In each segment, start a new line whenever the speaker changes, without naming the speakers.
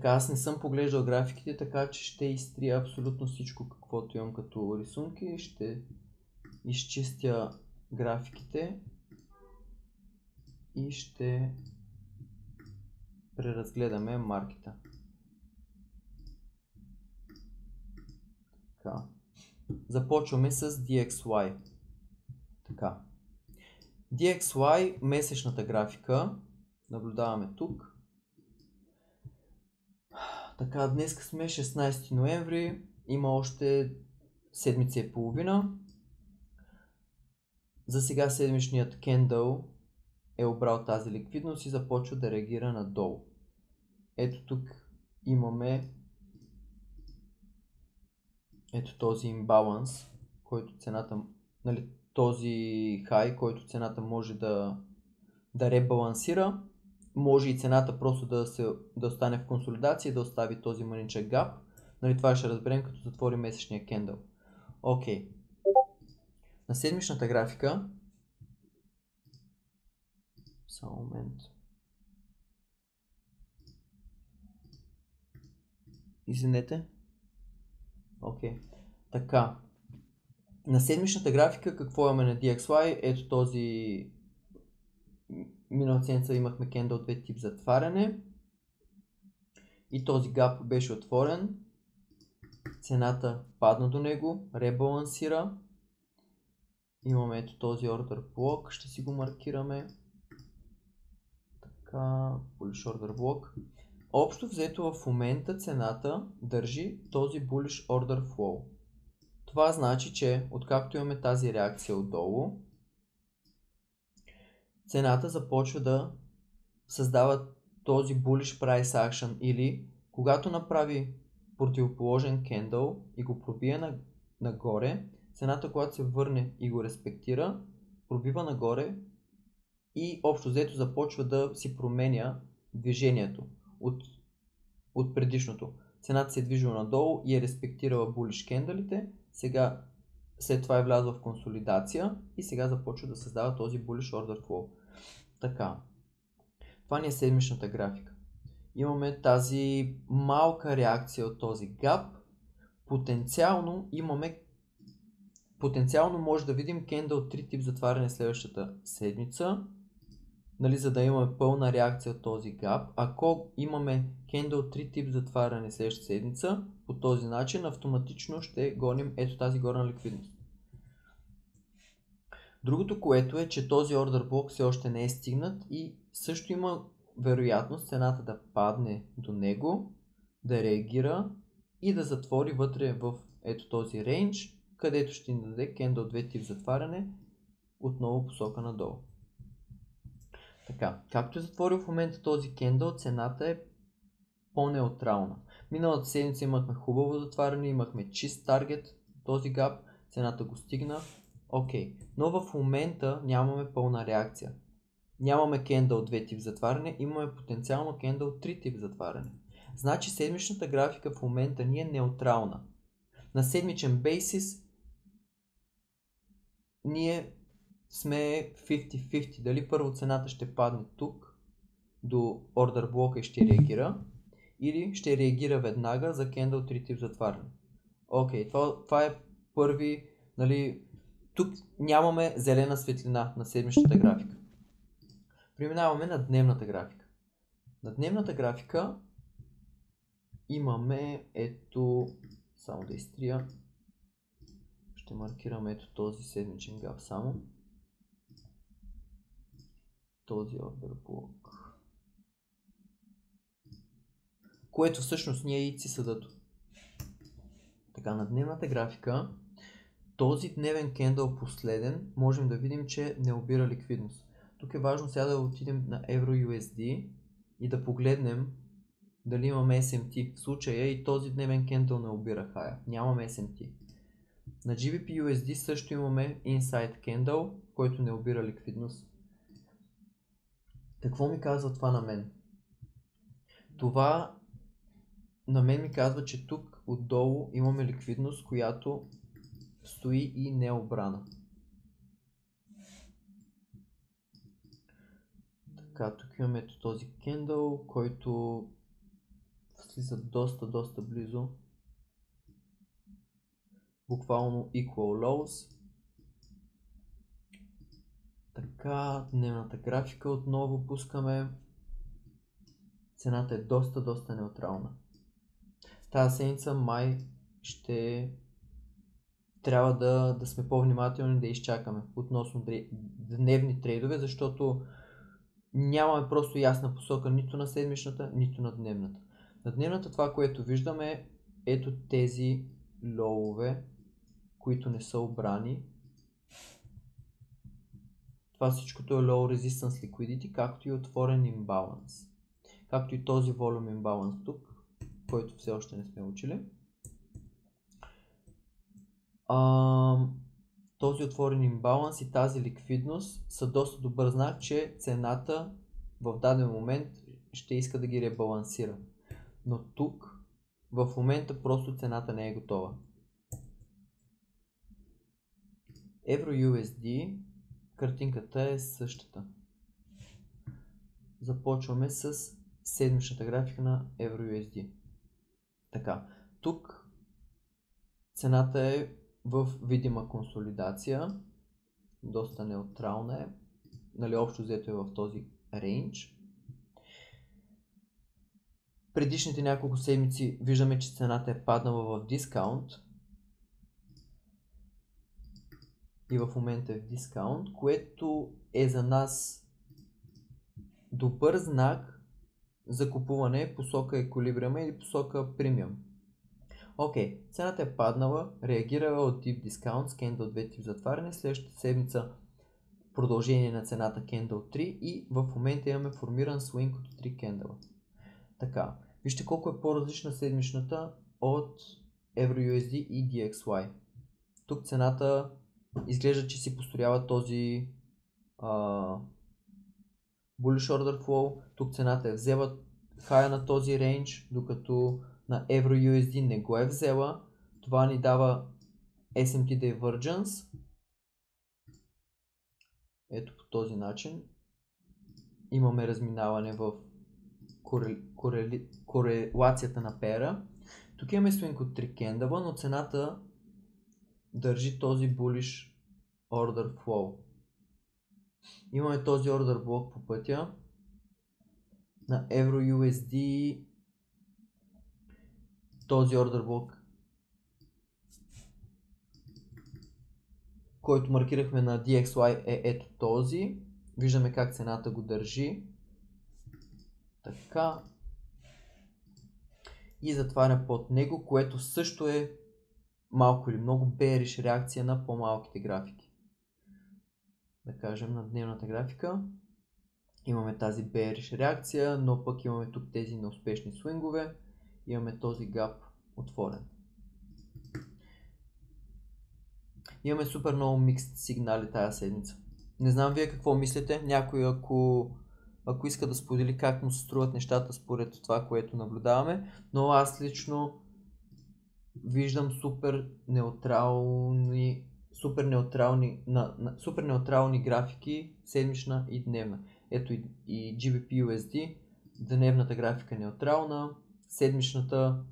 Така, аз не съм поглеждал графиките, така че ще изтрия абсолютно всичко, каквото имам като рисунки. Ще изчистя графиките и ще преразгледаме маркета. Така. Започваме с DXY. Така. DXY, месечната графика. Наблюдаваме тук. Така, днес сме 16 ноември. Има още седмица и половина. За сега седмичният кендъл е обрал тази ликвидност и започва да реагира надолу. Ето тук имаме ето този имбаланс, който цената, нали, този хай, който цената може да ребалансира. Може и цената просто да остане в консолидация и да остави този мъничък гап. Нали, това ще разберем като затвори месечния кендъл. Окей. На седмичната графика, само момент. Извинете. Окей. Така. На седмичната графика какво имаме на DXY? Ето този миналата седмица имахме кендъл 2 тип затваряне. И този гап беше отворен. Цената падна до него, ребалансира. Имаме ето този ордер блок, ще си го маркираме. Така, bullish order блок. Общо взето в момента цената държи този bullish order flow. Това значи, че откакто имаме тази реакция отдолу, цената започва да създава този bullish price action, или когато направи противоположен кендъл и го пробие нагоре, цената, когато се върне и го респектира, пробива нагоре и общо взето започва да си променя движението от предишното. Цената се е движила надолу и е респектирала bullish кендълите, сега след това е влязла в консолидация и сега започва да създава този bullish order flow. Така, това ни е седмичната графика. Имаме тази малка реакция от този гап. Потенциално може да видим кендъл 3 тип затваряне следващата седмица, нали, за да имаме пълна реакция от този гап. Ако имаме кендъл 3 тип затваряне следващата седмица, по този начин автоматично ще гоним ето тази горна ликвидност. Другото, което е, че този ордер блок все още не е стигнат и също има вероятност цената да падне до него, да реагира и да затвори вътре в ето този рейндж, където ще ни даде кендъл 2 тип затваряне, отново посока надолу. Така, както е затворил в момента този кендъл, цената е по-неутрална. Миналата седмица имахме хубаво затваряне, имахме чист таргет, този гап, цената го стигна. Окей, но в момента нямаме пълна реакция. Нямаме кендъл 2 тип затваряне, имаме потенциално кендъл 3 тип затваряне. Значи седмичната графика в момента ни е неутрална. На седмичен бейсис ние сме 50-50. Дали първо цената ще падне тук до ордер блока и ще реагира, или ще реагира веднага за кендъл 3 тип затваряне. Окей, това е първи, нали, тук нямаме зелена светлина на седмичната графика. Преминаваме на дневната графика. На дневната графика имаме ето, само да изтрия, ще маркираме ето този седмичен гап само. Този ордер блок. Което всъщност ни е и цисъдъто. Така, на дневната графика, този дневен кендъл последен, можем да видим, че не обира ликвидност. Тук е важно сега да отидем на EURUSD и да погледнем дали имаме SMT. В случая и този дневен кендъл не обира хая. Нямаме SMT. На GBP/USD също имаме Inside Candle, който не обира ликвидност. Какво ми казва това на мен? Това на мен ми казва, че тук отдолу имаме ликвидност, която стои и не е обрана. Така, тук имаме ето този кендъл, който слиза доста близо. Буквално equal lows. Така, дневната графика отново пускаме. Цената е доста неутрална. Тази седмица май ще трябва да сме по-внимателни, да изчакаме относно дневни трейдове, защото нямаме просто ясна посока нито на седмичната, нито на дневната. На дневната това, което виждаме, ето тези лоуове, които не са обрани. Това всичкото е low resistance liquidity, както и отворен имбаланс. Както и този volume имбаланс тук, който все още не сме учили. Този отворен имбаланс и тази ликвидност са доста добър знак, че цената в даден момент ще иска да ги ребалансира. Но тук в момента просто цената не е готова. EURUSD картинката е същата. Започваме с седмичната графика на EURUSD. Така, тук цената е в видима консолидация, доста неутрална е, нали, общо взето е в този рейндж. Предишните няколко седмици виждаме, че цената е паднала в дискаунт и в момента е в дискаунт, което е за нас добър знак за купуване посока еквилибриума или посока премиум. Окей, цената е паднала, реагирала от Deep Discount с Candle 2 тип затваряне, следващата седмица продължение на цената Candle 3 и в момента имаме формиран swing от 3 кендала. Така, вижте колко е по-различна седмичната от EURUSD и DXY. Тук цената изглежда, че си построява този bullish order flow. Тук цената е взела хая на този рейндж, докато на EURUSD не го е взела. Това ни дава SMT Divergence. Ето по този начин. Имаме разминаване в корелацията на пера. Тук имаме swing от 3 кендала, но цената държи този bullish order flow. Имаме този order блок по пътя. На EURUSD този order блок, който маркирахме на DXY, е ето този. Виждаме как цената го държи. Така. И затваря под него, което също е малко или много bearish реакция на по-малките графики. Да кажем на дневната графика. Имаме тази bearish реакция, но пък имаме тук тези неуспешни свингове. Имаме този гап отворен. Имаме супер много микс сигнали тази седмица. Не знам вие какво мислите. Някой ако иска да сподели как му се струват нещата според това, което наблюдаваме. Но аз лично виждам супер неутрални графики, седмична и дневна. Ето и GBP USD, дневната графика е неутрална, седмичната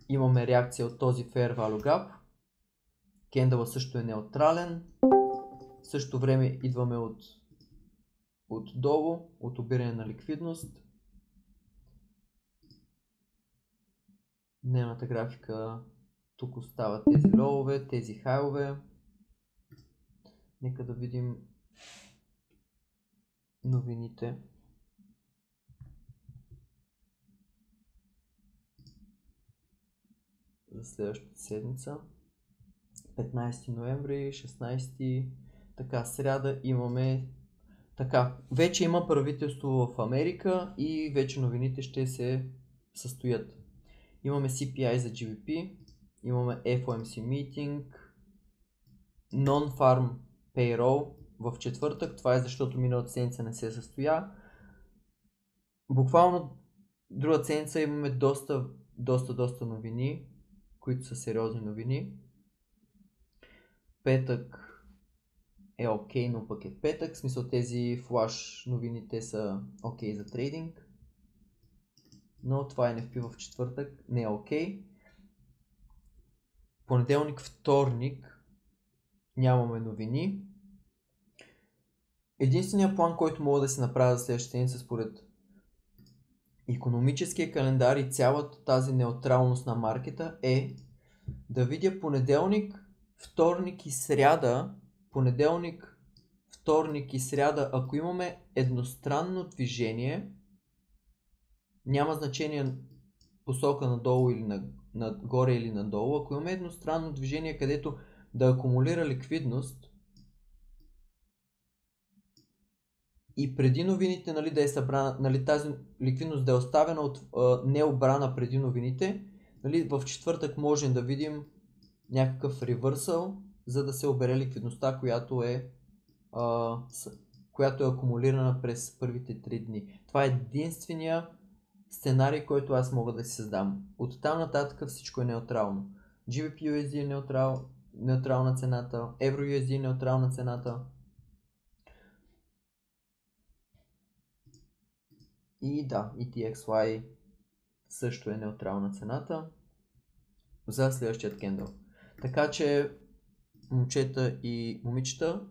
имаме реакция от този Fair Value Gap, кендъла също е неутрален, в същото време идваме от долу, от обиране на ликвидност. Дневната графика, тук остават тези лоуве, тези хайове. Нека да видим новините. За следващата седмица. 15 ноември, 16, така, сряда имаме, така, вече има правителство в Америка и вече новините ще се състоят. Имаме CPI за GBP, имаме FOMC meeting, Non-Farm Payroll в четвъртък, това е защото миналата седмица не се състоя. Буквално друга седмица имаме доста новини, които са сериозни новини. Петък е окей, но пък е петък, в смисъл тези флаш новините са окей за трейдинг. но това NFP в четвъртък не е окей. Понеделник, вторник нямаме новини. Единственият план, който мога да се направя за следващата седмица според икономическия календар и цялата тази неутралност на маркета е да видя понеделник, вторник и сряда. Понеделник, вторник и сряда, ако имаме едностранно движение, няма значение посока надолу или нагоре или надолу, ако имаме едностранно движение, където да акумулира ликвидност и преди новините, нали, да е събрана, нали, тази ликвидност да е оставена от необрана преди новините, нали, в четвъртък можем да видим някакъв ревърсъл, за да се обере ликвидността, която е акумулирана през първите 3 дни. Това е единствения сценарий, който аз мога да си създам. От там нататък всичко е неутрално. GBP-USD е неутрална цената, Euro-USD е неутрална цената. И да, ETXY също е неутрална цената за следващия кендъл. Така че, момчета и момичета,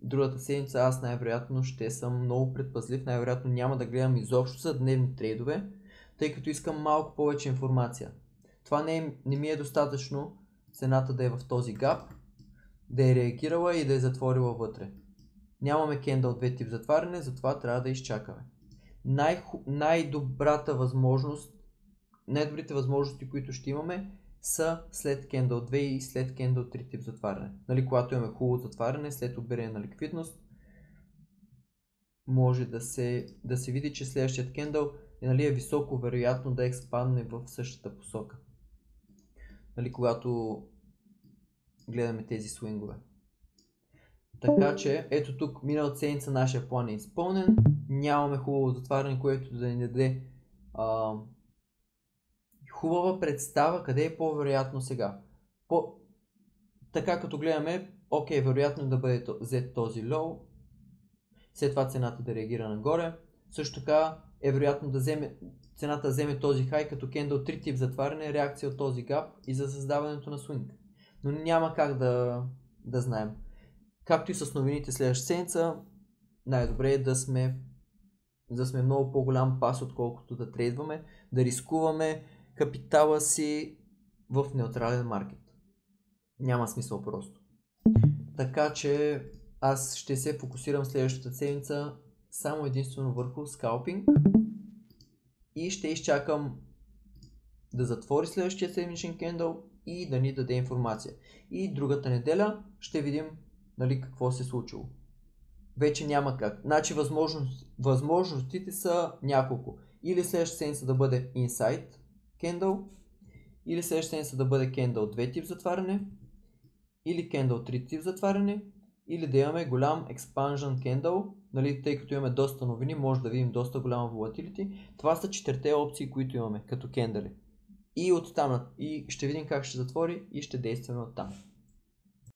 другата седмица аз най-вероятно ще съм много предпазлив, най-вероятно няма да гледам изобщо за дневни трейдове, тъй като искам малко повече информация. Това не ми е достатъчно цената да е в този гап, да е реагирала и да е затворила вътре. Нямаме кендъл 2 тип затваряне, затова трябва да изчакаме. Най-добрата възможност, най-добрите възможности, които ще имаме, са след кендъл 2 и след кендъл 3 тип затваряне. Нали, когато имаме хубаво затваряне, след обиране на ликвидност, може да се види, че следващият кендъл нали, е високо вероятно да експандне в същата посока. Нали, когато гледаме тези свингове. Така че, ето тук, миналата седмица нашия план е изпълнен. Нямаме хубаво затваряне, което да ни даде хубава представа къде е по-вероятно сега. Така като гледаме, окей, вероятно да бъде взет този лоу, след това цената да реагира нагоре. Също така е вероятно цената да вземе този хай като кендъл 3 тип затваряне, реакция от този гап и за създаването на свинг. Но няма как да знаем. Както и с новините следващата седмица, най-добре е да сме много по-голям пас, отколкото да трейдваме, да рискуваме капитала си в неутрален маркет. Няма смисъл просто. Така че аз ще се фокусирам следващата седмица само единствено върху скалпинг и ще изчакам да затвори следващия седмичен кендъл и да ни даде информация. И другата неделя ще видим нали, какво се е случило. Вече няма как. Значи възможностите са няколко. Или следващата седмица да бъде Inside Candle, или следващата седмица да бъде Candle 2 тип затваряне, или Candle 3 тип затваряне, или да имаме голям Expansion Candle, нали, тъй като имаме доста новини, може да видим доста голяма volatility. Това са 4 опции, които имаме като кендали. И оттам и ще видим как ще затвори и ще действаме оттам.